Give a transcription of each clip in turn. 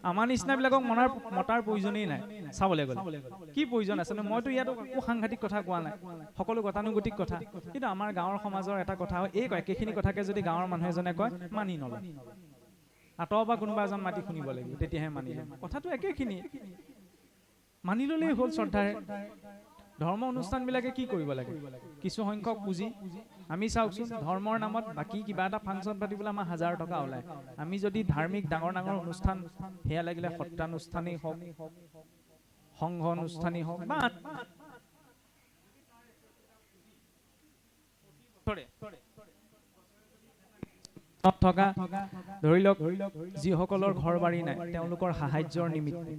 আমাৰ নিচিনাবিলাকক মতাৰ প্ৰয়োজনেই নাই চাবলৈ গ'লে কি প্ৰয়োজন আছে মইতো ইয়াত একো সাংঘাতিক কথা কোৱা নাই সকলো গতানুগতিক কথা কিন্তু আমাৰ গাঁৱৰ সমাজৰ এটা কথা হয় এই একেখিনি কথাকে যদি গাঁৱৰ মানুহ এজনে কয় মানি নলয় আঁতৰৰ পৰা কোনোবা এজন মাতি শুনিব লাগিব তেতিয়াহে মানি ল'ম কথাটো একেখিনি মানি ল'লেই হ'ল শ্ৰদ্ধাৰে ধৰ্ম অনুষ্ঠানবিলাকে কি কৰিব লাগে কিছু সংখ্যক পুঁজি আমি চাওকচোন ধৰ্মৰ নামত বাকী কিবা এটা ফাংচন পাতিবলৈ আমাৰ 1000 টকা ওলায় আমি যদি ধাৰ্মিক ডাঙৰ ডাঙৰ অনুষ্ঠান সেয়া লাগিলে সত্ৰানুষ্ঠানেই হওক সংঘ অনুষ্ঠানেই হওক বা থকা ধৰি লওক যিসকলৰ ঘৰ বাৰী নাই তেওঁলোকৰ সাহায্যৰ নিমিত্তে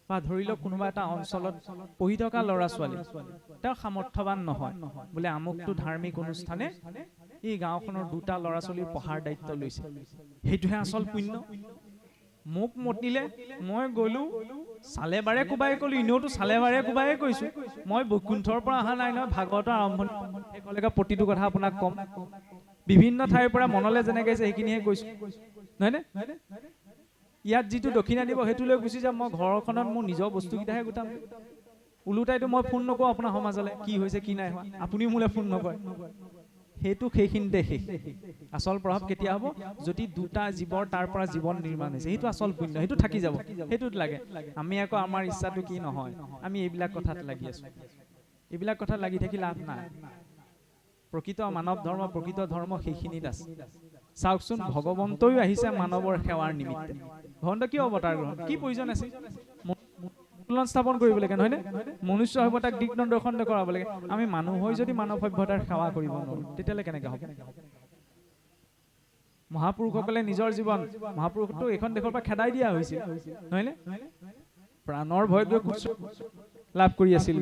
বা ধৰি লওক কোনোবা এটা অঞ্চলত পঢ়ি থকা ল'ৰা ছোৱালী তেওঁ সামৰ্থ্যৱান নহয় বোলে আমুকটো ধাৰ্মিক অনুষ্ঠানে এই গাঁওখনৰ দুটা ল'ৰা ছোৱালীৰ পঢ়াৰ দায়িত্ব লৈছে সেইটোহে আচল পুণ্য মোক মতিলে মই গ'লো চালেবাৰে কোবাই ক'লো এনেওতো চালেবাৰে কোবাই কৈছো মই বৈকুণ্ঠৰ পৰা অহা নাই নহয় ভাগৱতৰ আৰম্ভণি শেষলৈকে প্ৰতিটো কথা আপোনাক কম বিভিন্ন ঠাইৰ পৰা মনলৈ যেনেকৈ গৈছে সেইখিনিহে কৈছো নহয়নে ইয়াত যিটো দক্ষিণা দিব সেইটো লৈ গুচি যাম মই ঘৰখনত মোৰ নিজৰ বস্তুকেইটাহে গোটাম ওলোটাইতো মই ফোন নকৰোঁ আপোনাৰ সমাজলৈ কি হৈছে কি নাই হোৱা আপুনিও মোলৈ ফোন নকৰে সেইটো সেইখিনিতে শেষ আচল প্ৰভাৱ কেতিয়া হ'ব যদি দুটা জীৱৰ তাৰ পৰা জীৱন নিৰ্মাণ হৈছে সেইটো আচল পুণ্য সেইটো থাকি যাব সেইটোত লাগে আমি আকৌ আমাৰ ইচ্ছাটো কি নহয় আমি এইবিলাক কথাত লাগি আছো এইবিলাক কথাত লাগি থাকি লাভ নাই প্ৰকৃত মানৱ ধৰ্ম প্ৰকৃত ধৰ্ম সেইখিনিত আছে চাওকচোন ভগৱন্তই আহিছে মানৱৰ সেৱাৰ নিমিত্তে ভগৱন্ত কিয় অৱতাৰ গ্ৰহণ কি প্ৰয়োজন আছে স্থাপন কৰিব লাগে নহয়নে মনুষ্য সভ্যতাক দিক নিৰ্দেশন কৰাব লাগে আমি মানুহ হৈ যদি মানৱ সভ্যতাৰ সেৱা কৰিব নোৱাৰো তেতিয়ালে কেনেকৈ হ'ব মহাপুৰুষসকলে নিজৰ জীৱন মহাপুৰুষটো এখন দেশৰ পৰা খেদাই দিয়া হৈছিল নহয়নে প্ৰাণৰ ভয়ত লাভ কৰি আছিল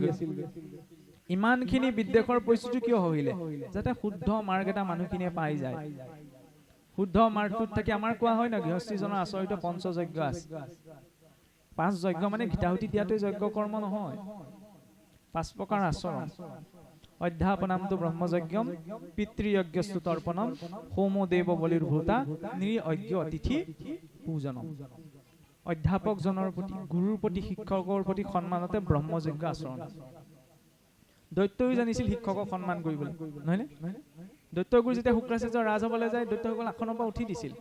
ইমানখিনি বিদ্বেষৰ পৰিস্থিতি কিয় হৈলে যাতে শুদ্ধ মাৰ্গ এটা মানুহখিনিয়ে পাই যায় শুদ্ধ মাৰ্গটোত থাকি আমাৰ কোৱা হয় না গৃহস্থীজনৰ আচৰিত পঞ্চযজ্ঞ আছে 5 যজ্ঞ মানে ঘিতাহুতি দিয়াটোৱে যজ্ঞ কৰ্ম নহয় 5 প্ৰকাৰ আচৰণ অধ্যাপনামটো ব্ৰহ্মযজ্ঞম পিতৃযজ্ঞস্তু তৰ্পণম হোমো দেৱ বলিৰ ভূতা নিৰয়জ্ঞ অতিথি পূজনম অধ্যাপকজনৰ প্ৰতি গুৰুৰ প্ৰতি শিক্ষকৰ প্ৰতি সন্মানতে ব্ৰহ্মযজ্ঞ আচৰণ দৈত্যই জানিছিল শিক্ষকক সন্মান কৰিবলৈ নহয়নে দৈত্যগুৰু যেতিয়া শুক্ৰাচাৰ্যৰ ৰাজ হ'বলৈ যায় দৈত্যসকল আসনৰ পৰা উঠি দিছিল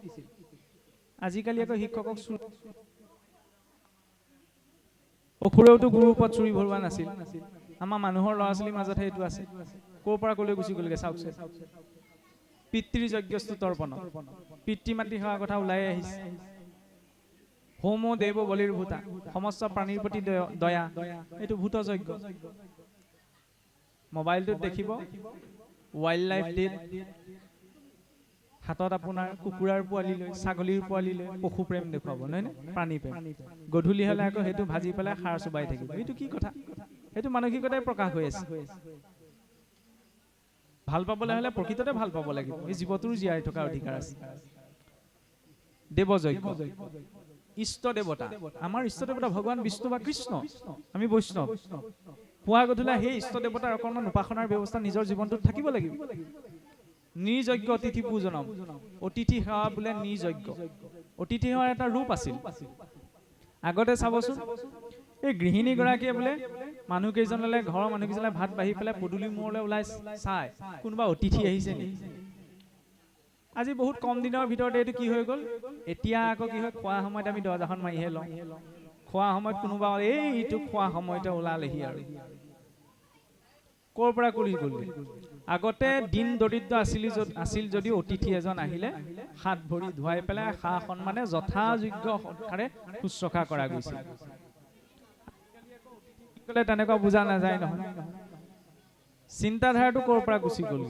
আজিকালি আকৌ শিক্ষকক অসুৰেওতো গুৰুৰ ওপৰত চুৰি ভৰোৱা নাছিল আমাৰ মানুহৰ ল'ৰা ছোৱালীৰ মাজতহে এইটো আছে ক'ৰ পৰা ক'লৈ গুচি গ'লগে চাওকচোন পিতৃযজ্ঞস্তু তৰ্পণ পিতৃ মাতৃ সেৱাৰ কথা ওলাই আহিছে হোম দেৱ বলিৰ ভূতা সমস্ত প্ৰাণীৰ প্ৰতি দয়া এইটো ভূত যজ্ঞ মোবাইলটোত দেখিব ৱাইল্ড লাইফ ডে হাতত আপোনাৰ কুকুৰাৰ পোৱালি লৈ ছাগলীৰ পোৱালি লৈ পশু প্ৰেম দেখুৱাব নহয়নে প্ৰাণী প্ৰেম গধূলি হ'লে আকৌ সেইটো ভাজি পেলাই সাৰ চুবাই থাকিব এইটো কি কথা সেইটো মানসিকতাই প্ৰকাশ হৈ আছে ভাল পাবলৈ হ'লে প্ৰকৃততে ভাল পাব লাগিব এই জীৱটোৰ জীয়াই থকা অধিকাৰ আছে দেৱযজ্ঞ ইষ্ট দেৱতা আমাৰ ইষ্ট দেৱতা ভগৱান বিষ্ণু বা কৃষ্ণ আমি বৈষ্ণৱ পুৱা গধূলা সেই ইষ্ট দেৱতাৰ অকণমান উপাসনাৰ ব্যৱস্থা নিজৰ জীৱনটোত থাকিব লাগিব নিৰ্যজ্ঞ অতিথি পূজনম অতিথি সেৱা বোলে নিৰ্যজ্ঞ অতিথি সেৱাৰ এটা ৰূপ আছিল আগতে চাবচোন এই গৃহিণীগৰাকীয়ে বোলে মানুহ কেইজনলৈ ঘৰৰ মানুহ কেইজনলৈ ভাত বাঢ়ি পেলাই পদূলি মূৰলৈ ওলাই চাই কোনোবা অতিথি আহিছে নেকি আজি বহুত কম দিনৰ ভিতৰতে এইটো কি হৈ গ'ল এতিয়া আকৌ কি হয় খোৱা সময়ত আমি দৰজাখন মাৰিহে লওঁ খোৱা সময়ত কোনোবা এইটো খোৱা সময়তে ওলালেহি আৰু ক'ৰ পৰা কৰি গ'ল আগতে দিন দৰিদ্ৰ আছিল যদিও অতিথি এজন আহিলে হাত ভৰি ধুৱাই পেলাই সা সন্মানে যথাযোগ্য সৎকাৰে শুশ্ৰূষা কৰা গৈছিল তেনেকুৱা বুজা নাযায় নহয় চিন্তাধাৰাটো ক'ৰ পৰা গুচি গ'ল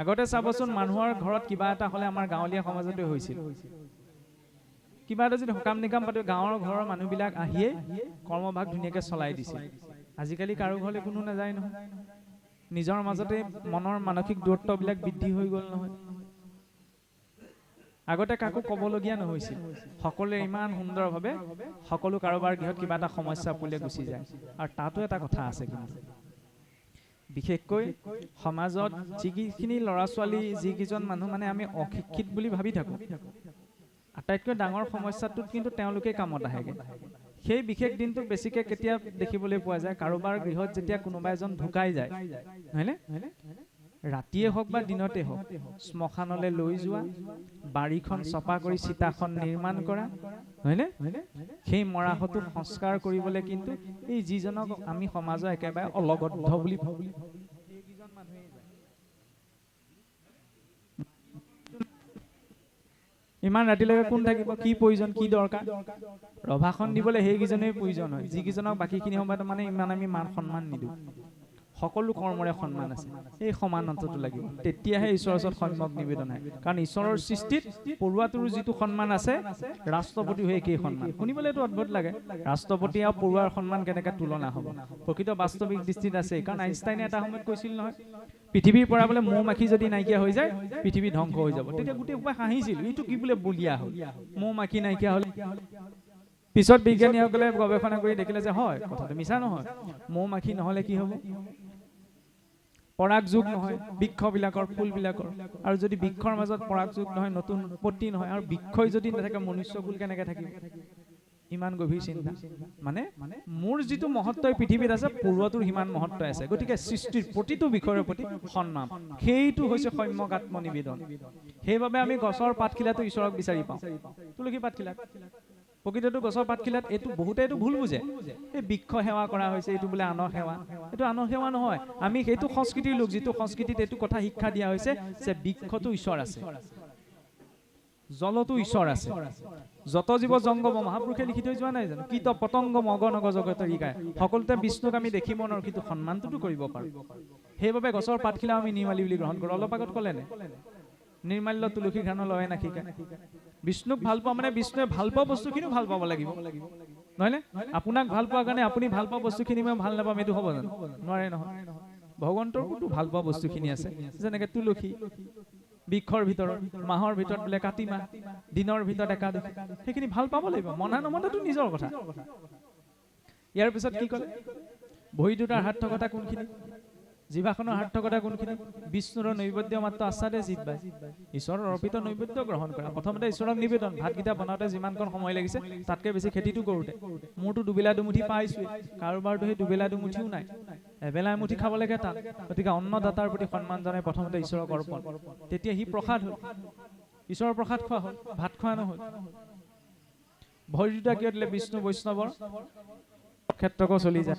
আগতে চাবচোন মানুহৰ ঘৰত কিবা এটা হ'লে আমাৰ গাঁৱলীয়া সমাজতে হৈছিল কিবা এটা যদি সকাম নিকাম পাতে গাঁৱৰ ঘৰৰ মানুহবিলাক আহিয়ে কৰ্মভাগ ধুনীয়াকৈ চলাই দিছিল আজিকালি কাৰো ঘৰলৈ কোনো নাযায় নহয় নিজৰ মাজতে মনৰ মানসিক দূৰত্ববিলাক বৃদ্ধি হৈ গ'ল নহয় আগতে কাকো ক'বলগীয়া নহৈছিল সকলোৱে ইমান সুন্দৰভাৱে সকলো কাৰোবাৰ গৃহত কিবা এটা সমস্যা পৰিলে গুচি যায় আৰু তাতো এটা কথা আছে কিন্তু বিশেষকৈ সমাজত যিখিনি ল'ৰা ছোৱালী যিকেইজন মানুহ মানে আমি অশিক্ষিত বুলি ভাবি থাকোঁ আটাইতকৈ ডাঙৰ সমস্যাটোত কিন্তু তেওঁলোকে কামত আহেগৈ। সেই বিশেষ দিনটো বেছিকৈ কেতিয়া দেখিবলৈ পোৱা যায়, কাৰোবাৰ গৃহত যেতিয়া কোনোবা এজন ঢুকাই যায়, হয়নে, ৰাতিয়ে হওক বা দিনতে হওক, শ্মশানলৈ লৈ যোৱা, বাৰীখন চপা কৰি চিতাখন নিৰ্মাণ কৰা, হয়নে, সেই মৰাশটোক সংস্কাৰ কৰিবলৈ কিন্তু এই যিজনক আমি সমাজৰ একেবাৰে অলগদ্ধ বুলি ভাবো, সেইকেইজন মানুহেই যায়। ইমান ৰাতিলৈকে কোন থাকিব, কি প্ৰয়োজন, কি দৰকাৰ, ৰভাখন দিবলৈ সেইকেইজনেই প্ৰয়োজন হয়, যিকেইজনক বাকীখিনি সময়ত মানে ইমান আমি মান সন্মান নিদিওঁ। সকলো কৰ্মৰে সন্মান আছে, এই সমানতাটো লাগিব, তেতিয়াহে ঈশ্বৰৰ ওচৰত সম্যক নিবেদন হয়। কাৰণ ঈশ্বৰৰ সৃষ্টিত পৰুৱাটোৰো যিটো সন্মান আছে, ৰাষ্ট্ৰপতি হৈ একেই সন্মান। শুনিবলৈ এইটো অদ্ভুত লাগে, ৰাষ্ট্ৰপতি আৰু পৰুৱাৰ সন্মান কেনেকৈ তুলনা হ'ব? প্ৰকৃত বাস্তৱিক দৃষ্টিত আছে। কাৰণ আইনষ্টাইনে এটা সময়ত কৈছিল নহয়, পৃথিৱীৰ পৰা বোলে মৌ মাখি যদি নাইকিয়া হৈ যায়, পৃথিৱী ধ্বংস হৈ যাব। তেতিয়া গোটেই সোপাই হাঁহিছিল, এইটো কি বোলে বলিয়া হ'ল, মৌ মাখি নাইকিয়া হ'ল। পিছত বিজ্ঞানীসকলে গৱেষণা কৰি দেখিলে যে হয়, কথাটো মিছা নহয়। মৌ মাখি নহ'লে কি হ'ব? পৰাগ যোগ নহয় বৃক্ষবিলাকৰ, ফুলবিলাকৰ, আৰু যদি বৃক্ষৰ মাজত পৰাগ যোগ নহয়, নতুন উৎপত্তি নহয়, আৰু বৃক্ষই যদি নাথাকে মনুষ্যকুল কেনেকৈ থাকিব? ইমান গভীৰ চিন্তা। মানে মোৰ যিটো মহত্ব পৃথিৱীত আছে, পৰুৱাটোৰ সিমান মহত্ব আছে। গতিকে সৃষ্টিৰ প্ৰতিটো বিষয়ৰ প্ৰতি সন্মান, সেইটো হৈছে সম্যক আত্মনিবেদন। সেইবাবে আমি গছৰ পাতখিলাটো ঈশ্বৰক বিচাৰি পাওঁ, তুলসী পাতখিলাত। প্ৰকৃতটো গছৰ পাতখিলাত এইটো বহুতে এইটো ভুল বুজে, এই বৃক্ষ সেৱা কৰা হৈছে, এইটো বোলে আনৰ সেৱা। এইটো আনৰ সেৱা নহয়। আমি সেইটো সংস্কৃতিৰ লোক, যিটো সংস্কৃতিত এইটো কথা শিক্ষা দিয়া হৈছে যে বৃক্ষতো ঈশ্বৰ আছে, জলতো ঈশ্বৰ আছে, যত জীৱ জংগম, মহাপুৰুষে লিখি থৈ যোৱা নাই জানো? কীট পতংগ মগ নগ জগতৰ ৰিকায়, সকলোতে বিষ্ণুক আমি দেখিব নোৱাৰো, কিন্তু সন্মানটোতো কৰিব পাৰো। সেইবাবে গছৰ পাতখিলা আমি নিৰ্মালি বুলি গ্ৰহণ কৰোঁ। অলপ আগত ক'লে নে, নিৰ্মাল্য তুলসী ঘ্ৰাণ লয় নাখিকা। বিষ্ণুক ভাল পোৱা মানে বিষ্ণুৱে ভাল পোৱা বস্তুখিনিও ভাল পাব লাগিব, নহয়নে? আপোনাক ভাল পোৱাৰ কাৰণে আপুনি ভাল পোৱা বস্তুখিনি মই ভাল নাপাম, এইটো হ'ব জানো? নোৱাৰে নহয়। ভগৱন্তৰতো ভাল পোৱা বস্তুখিনি আছে, যেনেকৈ তুলসী, বৃক্ষৰ ভিতৰত, মাহৰ ভিতৰত বোলে কাতি মাহ, দিনৰ ভিতৰত একাদশী, সেইখিনি ভাল পাব লাগিব। মনা নমনাটো নিজৰ কথা। ইয়াৰ পিছত কি ক'লে? ভৰি দুটাৰ সাৰ্থকতা কোনখিনি? জিভাখনৰ সাৰ্থকতা কোনখিনি? বিষ্ণুৰ নৈবেদ্য মাত্ৰ আস্বাদে জিহ্বাই, ঈশ্বৰৰ অৰ্পিত নৈবেদ্য গ্ৰহণ কৰা। প্ৰথমতে ঈশ্বৰক নিবেদন। ভাতকেইটা বনাওঁতে যিমানকণ সময় লাগিছে, তাতকৈ বেছি খেতিটো কৰোঁতে। মোৰতো দুবেলা দুমুঠি পাইছোৱেই, কাৰোবাৰতো সেই দুবেলা দুমুঠিও নাই, এবেলা এমুঠি খাবলৈকে টান। গতিকে অন্নদাতাৰ প্ৰতি সন্মান জনাই প্ৰথমতে ঈশ্বৰক অৰ্পণ। তেতিয়া সি প্ৰসাদ হ'ল, ঈশ্বৰৰ প্ৰসাদ খোৱা হ'ল, ভাত খোৱা নহ'ল। ভৰি দুটা কিয় দিলে? বিষ্ণু বৈষ্ণৱৰ ক্ষেত্ৰকো চলি যায়।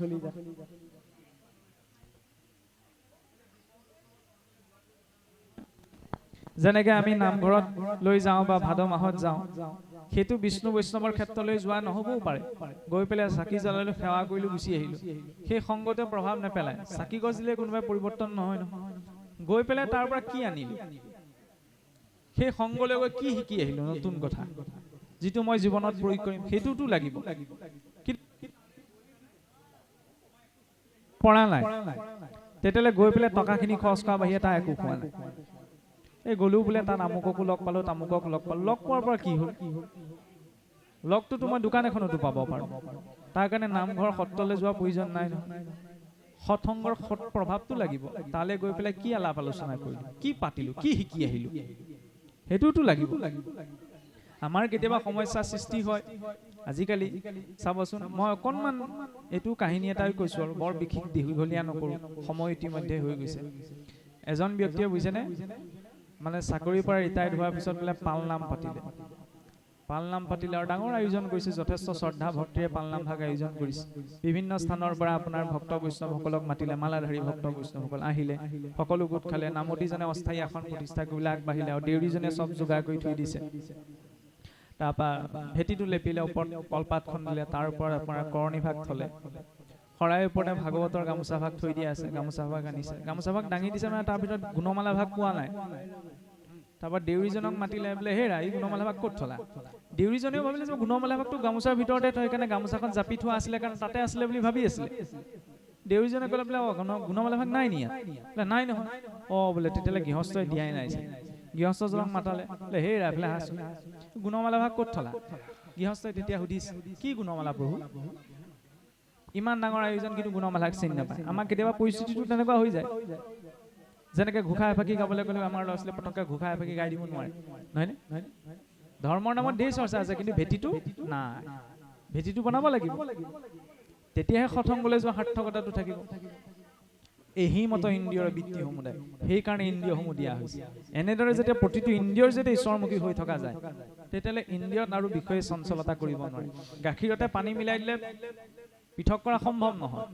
যেনেকৈ আমি নামঘৰত লৈ যাওঁ বা ভাদ মাহত যাওঁ, সেইটো বিষ্ণু বৈষ্ণৱৰ ক্ষেত্ৰলৈ যোৱা নহ'বও পাৰে। গৈ পেলাই চাকি জ্বলালো, সেৱা কৰিলো, গুচি আহিলো, সেই সংগতে প্ৰভাৱ নেপেলায়। চাকি গছ দিলে কোনোবাই পৰিৱৰ্তন নহয় নহয়। গৈ পেলাই তাৰ পৰা কি আনিলো, সেই সংগলৈ গৈ কি শিকি আহিলো নতুন কথা, যিটো মই জীৱনত প্ৰয়োগ কৰিম, সেইটোতো লাগিব। পৰা নাই, তেতিয়াহ'লে গৈ পেলাই টকাখিনি খৰচ কৰা বাহিৰে তাৰ একো খোৱা নাই। এই গ'লো বোলে তাত আমুককো লগ পালো, তামুকক লগ পালো, লগ পোৱাৰ পৰা কি হ'ল? লগটোতো মই দোকান এখনতো পাব পাৰোঁ। তাৰ কাৰণে নামঘৰ সত্ৰলৈ যোৱাৰ প্ৰয়োজন নাই নহয়। সৎসংগৰ প্ৰভাৱটো লাগিব। তালৈ গৈ পেলাই কি আলাপ আলোচনা কৰিলো, কি পাতিলো, কি শিকি আহিলো, সেইটোতো লাগিব। আমাৰ কেতিয়াবা সমস্যাৰ সৃষ্টি হয়। আজিকালি চাবচোন, মই অকণমান এইটো কাহিনী এটাই কৈছোঁ আৰু বৰ বিশেষ দীঘলীয়া নকৰোঁ, সময় ইতিমধ্যে হৈ গৈছে। এজন ব্যক্তিয়ে বুজিছেনে, মানে চাকৰিৰ পৰা ৰিটায়াৰ্ড হোৱাৰ পিছত বোলে পালনাম পাতিলে। পালনাম পাতিলে আৰু ডাঙৰ আয়োজন কৰিছে, যথেষ্ট শ্ৰদ্ধা ভক্তিৰে পালনাম ভাগ আয়োজন কৰিছে। বিভিন্ন স্থানৰ পৰা আপোনাৰ ভক্ত বৈষ্ণৱসকলক মাতিলে, মালাধাৰী ভক্ত বৈষ্ণৱসকল আহিলে, সকলো গোট খালে। নামতিজনে অস্থায়ী আসন প্ৰতিষ্ঠা কৰিবলৈ আগবাঢ়িলে, আৰু দেউৰীজনে চব যোগাৰ কৰি থৈ দিছে। তাৰপৰা ভেটিটো লেপিলে, ওপৰত কলপাতখন দিলে, তাৰ ওপৰত আপোনাৰ কৰণী ভাগ থলে, শৰাইৰ ওপৰতে ভাগৱতৰ গামোচা ভাগ থৈ দিয়া আছে, গামোচা ভাগ আনিছে, গামোচা ভাগ দাঙি দিছে, মানে তাৰ ভিতৰত গুণমালা ভাগ পোৱা নাই। তাৰপৰা দেউৰীজনক মাতিলে, বোলে হেৰা এই গুণমালা ভাগ ক'ত থলা? দেউৰীজনেও ভাবিলে যে গুণমালা ভাগটো গামোচাৰ ভিতৰতে থৈ, সেইকাৰণে গামোচাখন জাপি থোৱা আছিলে কাৰণে তাতে আছিলে বুলি ভাবি আছিলে। দেউৰীজনে ক'লে বোলে গুণমালা ভাগ নাই নিয়া, বোলে নাই নহয়। বোলে তেতিয়াহ'লে গৃহস্থই দিয়াই নাই। গৃহস্থজনক মাতালে, বোলে হেৰা বোলে আছো, গুণমালা ভাগ ক'ত থলা? গৃহস্থই তেতিয়া সুধিছে, কি গুণমালা প্ৰভু? ইমান ডাঙৰ আয়োজন, কিন্তু গুণমালাক চিনি নাপায়। আমাৰ কেতিয়াবা পৰিস্থিতিটো তেনেকুৱা হৈ যায়। যেনেকৈ ঘোষা এফাকি গাবলৈ গ'লে আমাৰ ল'ৰা ছোৱালীয়ে পটককৈ ঘোষা এফাকি গাই দিব নোৱাৰে, নহয়নে? ধৰ্মৰ নামত ধেৰ চৰ্চা আছে, কিন্তু ভেটিটো নাই। ভেটিটো বনাব লাগিব, তেতিয়াহে সৎসংগলৈ যোৱা সাৰ্থকতাটো থাকিব। মত ইন্দ্ৰিয়ৰ বৃত্তি সমুদায়, সেইকাৰণে ইন্দ্ৰিয়সমূহ দিয়া হৈছে। এনেদৰে যেতিয়া প্ৰতিটো ইন্দ্ৰিয়ৰ যেতিয়া ঈশ্বৰমুখী হৈ থকা যায়, তেতিয়াহ'লে ইন্দ্ৰিয়ত আৰু বিষয়ে চঞ্চলতা কৰিব নোৱাৰে। গাখীৰতে পানী মিলাই দিলে পৃথক কৰা সম্ভৱ নহয়,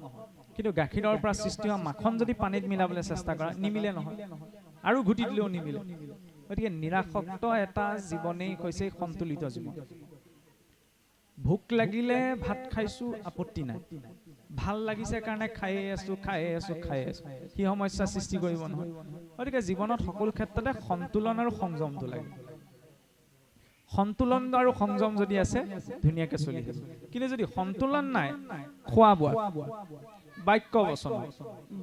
কিন্তু গাখীৰৰ পৰা সৃষ্টি হোৱা মাখন যদি পানীত মিলাবলৈ চেষ্টা কৰা, নিমিলে নহয়, আৰু ঘুটি দিলেও নিমিলে। গতিকে নিৰাসক্ত এটা জীৱনেই হৈছে সন্তুলিত জীৱন। ভোক লাগিলে ভাত খাইছো, আপত্তি নাই, ভাল লাগিছে কাৰণে খায়ে আছো, সি সমস্যা সৃষ্টি কৰিব নহয়। গতিকে জীৱনত সকলো ক্ষেত্ৰতে সন্তুলন আৰু সংযমটো লাগে। সন্তুলন আৰু সংযম যদি আছে, ধুনীয়াকে চলি থাকিব। কিন্তু যদি সন্তুলন নাই, খোৱা বোৱা, বাক্য বচন,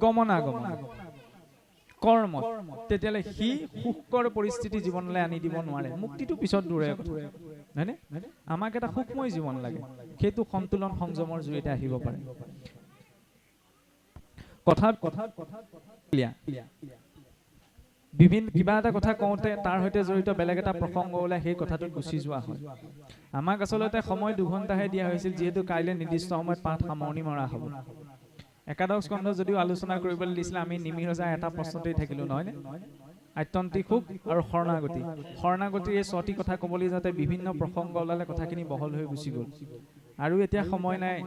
গমনাগমন, কৰ্ম, তেতিয়াহ'লে সি সুখকৰ পৰিস্থিতি জীৱনলৈ আনি দিব নোৱাৰে। মুক্তিটো পিছত দূৰে কথা, হয়নে? আমাক এটা সুখময় জীৱন লাগে, সেইটো সন্তুলন সংযমৰ জৰিয়তে আহিব পাৰে। বিভিন্ন কিবা এটা কথা কওঁতে তাৰ সৈতে জড়িত বেলেগ এটা প্ৰসংগ ওলাই সেই কথাটোত গুচি যোৱা হয়। আমাক আচলতে সময় 2 ঘণ্টাহে দিয়া হৈছিল, যিহেতু কাইলৈ নিৰ্দিষ্ট সময়ত পাঠ সামৰণি মৰা হ'ব। একাদশ স্কন্ধ যদিও আলোচনা কৰিবলৈ দিছিলে, আমি নিমিৰজা এটা প্ৰশ্নতেই থাকিলো, নহয়নে? আত্যন্তিক সুখ আৰু শৰণাগতি। শৰণাগতিৰ এই 6টি কথা ক'বলৈ যাতে বিভিন্ন প্ৰসংগ ওলালে কথাখিনি বহল হৈ গুচি গ'ল। আৰু এতিয়া সময় নাই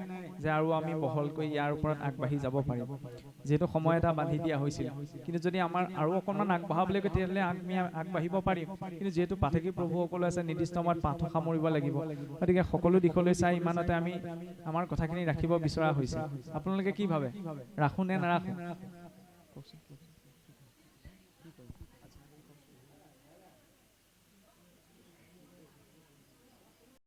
যে আৰু আমি বহলকৈ ইয়াৰ ওপৰত আগবাঢ়ি যাব পাৰিম, যিহেতু সময় এটা বান্ধি দিয়া হৈছিল। কিন্তু যদি আমাৰ আৰু অকণমান আগবঢ়াবলৈ কয়, তেতিয়াহ'লে আমি আগবাঢ়িব পাৰিম। কিন্তু যিহেতু পাঠকী প্ৰভুসকলো আছে, নিৰ্দিষ্ট সময়ত পাঠো সামৰিব লাগিব। গতিকে সকলো দিশলৈ চাই ইমানতে আমি আমাৰ কথাখিনি ৰাখিব বিচৰা হৈছে। আপোনালোকে কি ভাবে, ৰাখোঁ নে নাৰাখোঁ?